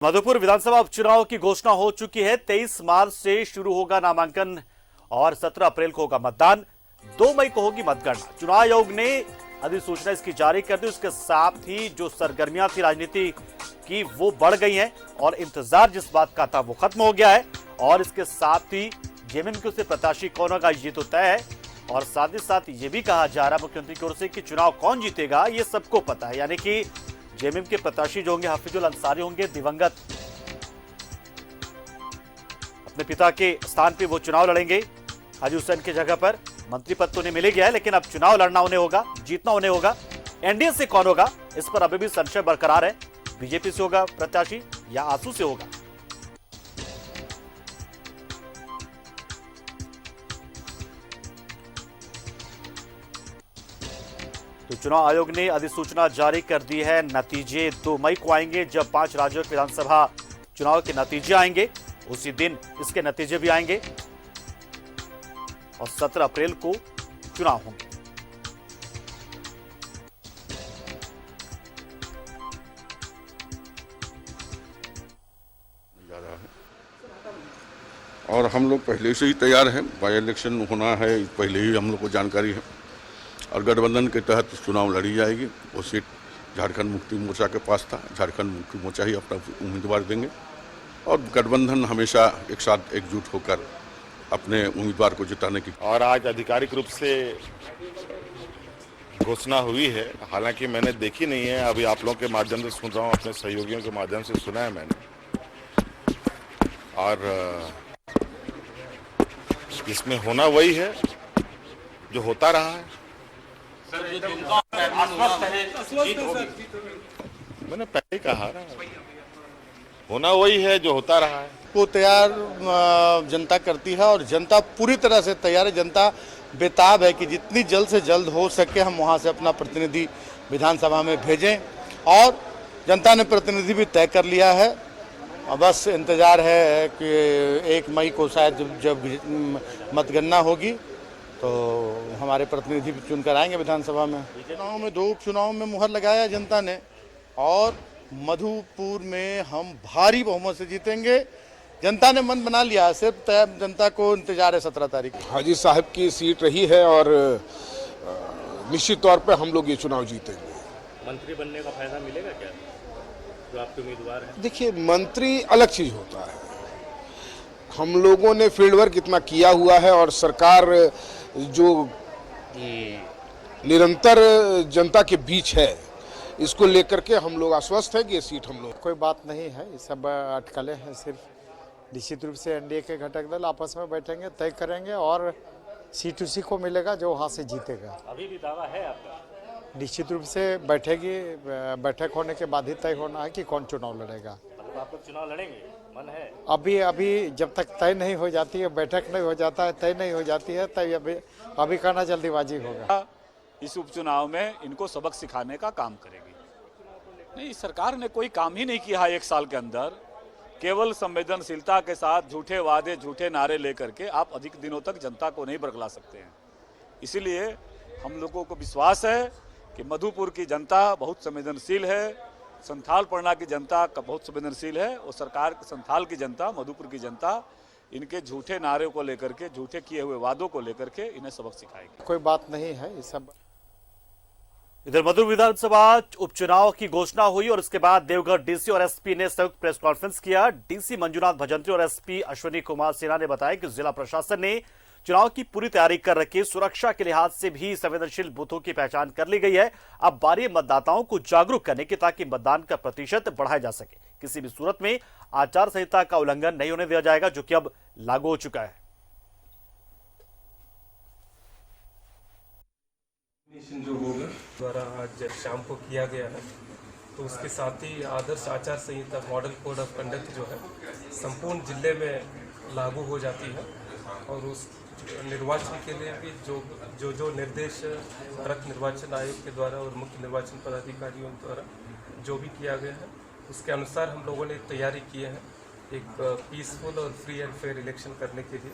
मधुपुर विधानसभा उपचुनाव की घोषणा हो चुकी है। 23 मार्च से शुरू होगा नामांकन और 17 अप्रैल को होगा मतदान। 2 मई को होगी मतगणना। चुनाव आयोग ने अधिसूचना इसकी जारी कर दी। उसके साथ ही जो सरगर्मियां थी राजनीति की वो बढ़ गई हैं और इंतजार जिस बात का था वो खत्म हो गया है। और इसके साथ ही जेएमएम से प्रत्याशी कौन होगा ये तो तय है। और साथ ही साथ ये भी कहा जा रहा है मुख्यमंत्री की ओर से कि चुनाव कौन जीतेगा ये सबको पता है। यानी कि जेएमएम के प्रत्याशी जो होंगे हफीजुल अंसारी होंगे, दिवंगत अपने पिता के स्थान पे वो चुनाव लड़ेंगे हाजी हुसैन की जगह पर। मंत्री पद तो उन्हें मिल गया है लेकिन अब चुनाव लड़ना उन्हें होगा, जीतना उन्हें होगा। एनडीए से कौन होगा इस पर अभी भी संशय बरकरार है। बीजेपी से होगा प्रत्याशी या आसू से होगा। तो चुनाव आयोग ने अधिसूचना जारी कर दी है। नतीजे 2 मई को आएंगे जब 5 राज्यों के विधानसभा चुनाव के नतीजे आएंगे। उसी दिन इसके नतीजे भी आएंगे और 17 अप्रैल को चुनाव होंगे। और हम लोग पहले से ही तैयार हैं। बाई इलेक्शन होना है पहले ही हम लोग को जानकारी है और गठबंधन के तहत चुनाव लड़ी जाएगी। वो सीट झारखंड मुक्ति मोर्चा के पास था। झारखंड मुक्ति मोर्चा ही अपना उम्मीदवार देंगे और गठबंधन हमेशा एक साथ एकजुट होकर अपने उम्मीदवार को जिताने की। और आज आधिकारिक रूप से घोषणा हुई है। हालांकि मैंने देखी नहीं है, अभी आप लोगों के माध्यम से सुन रहा हूँ, अपने सहयोगियों के माध्यम से सुना है मैंने। और इसमें होना वही है जो होता रहा है। मैंने पहले कहा ना, होना वही है जो होता रहा है। को तैयार जनता करती है और जनता पूरी तरह से तैयार है। जनता बेताब है कि जितनी जल्द से जल्द हो सके हम वहां से अपना प्रतिनिधि विधानसभा में भेजें और जनता ने प्रतिनिधि भी तय कर लिया है। बस इंतजार है कि 1 मई को शायद जब मतगणना होगी तो हमारे प्रतिनिधि भी चुनकर आएंगे विधानसभा में। चुनाव में 2 उपचुनाव में मुहर लगाया जनता ने और मधुपुर में हम भारी बहुमत से जीतेंगे। जनता ने मन बना लिया, सिर्फ जनता को इंतजार है 17 तारीख को। हाजी साहब की सीट रही है और निश्चित तौर पे हम लोग ये चुनाव जीतेंगे। मंत्री बनने का फायदा मिलेगा क्या जो आपके उम्मीदवार हैं? देखिए, मंत्री अलग चीज होता है। हम लोगों ने फील्ड वर्क इतना किया हुआ है और सरकार जो निरंतर जनता के बीच है इसको लेकर के हम लोग आश्वस्त है कि ये सीट हम लोग। कोई बात नहीं है, ये सब अटकलें हैं। सिर्फ निश्चित रूप से एनडीए के घटक दल आपस में बैठेंगे, तय करेंगे और सीट उसी को मिलेगा जो वहाँ से जीतेगा। अभी भी दावा है आपका? निश्चित रूप से बैठेगी, बैठक होने के बाद ही तय होना है कि कौन चुनाव लड़ेगा। मतलब आप लोग चुनाव लड़ेंगे, मन है? अभी जब तक तय नहीं हो जाती है, बैठक नहीं हो जाता है, तय नहीं हो जाती है, तय अभी कहना जल्दीबाजी होगा। इस उपचुनाव में इनको सबक सिखाने का काम करेगी। नहीं, सरकार ने कोई काम ही नहीं किया है 1 साल के अंदर। केवल संवेदनशीलता के साथ झूठे वादे, झूठे नारे लेकर के आप अधिक दिनों तक जनता को नहीं बरगला सकते हैं। इसीलिए हम लोगों को विश्वास है कि मधुपुर की जनता बहुत संवेदनशील है, संथाल परगना की जनता का बहुत संवेदनशील है और सरकार संथाल की जनता, मधुपुर की जनता इनके झूठे नारे को लेकर के, झूठे किए हुए वादों को लेकर के इन्हें सबक सिखाएगी। कोई बात नहीं है ये सब। इधर मधुपुर विधानसभा उपचुनाव की घोषणा हुई और इसके बाद देवघर डीसी और एसपी ने संयुक्त प्रेस कॉन्फ्रेंस किया। डीसी मंजुनाथ भजंत्री और एसपी अश्विनी कुमार सिन्हा ने बताया कि जिला प्रशासन ने चुनाव की पूरी तैयारी कर रखी। सुरक्षा के लिहाज से भी संवेदनशील बूथों की पहचान कर ली गई है। अब बारी मतदाताओं को जागरूक करने की ताकि मतदान का प्रतिशत बढ़ाया जा सके। किसी भी सूरत में आचार संहिता का उल्लंघन नहीं होने दिया जाएगा, जो कि अब लागू हो चुका है। जो होगा द्वारा आज शाम को किया गया है, तो उसके साथ ही आदर्श आचार संहिता मॉडल कोड ऑफ कंडक्ट जो है संपूर्ण जिले में लागू हो जाती है। और उस निर्वाचन के लिए भी जो निर्देश भारत निर्वाचन आयोग के द्वारा और मुख्य निर्वाचन पदाधिकारियों द्वारा जो भी किया गया है उसके अनुसार हम लोगों ने तैयारी की है एक पीसफुल और फ्री एंड फेयर इलेक्शन करने के लिए।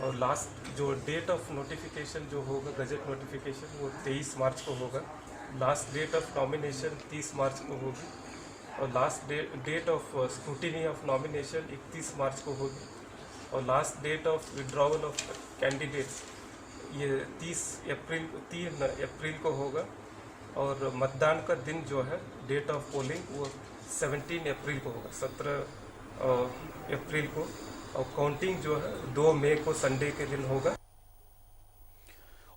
और लास्ट जो डेट ऑफ नोटिफिकेशन जो होगा, गजट नोटिफिकेशन, वो 23 मार्च को होगा। Last date of nomination 30 March को होगी और last date of scrutiny of nomination 31 March को होगी और last date of withdrawal of candidates ये 3 अप्रैल को होगा और मतदान का दिन जो है डेट ऑफ पोलिंग वो 17 अप्रैल को होगा, 17 अप्रैल को, और काउंटिंग जो है 2 मई को संडे के दिन होगा।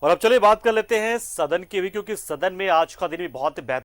और अब चलिए बात कर लेते हैं सदन की भी, क्योंकि सदन में आज का दिन भी बहुत बेहतर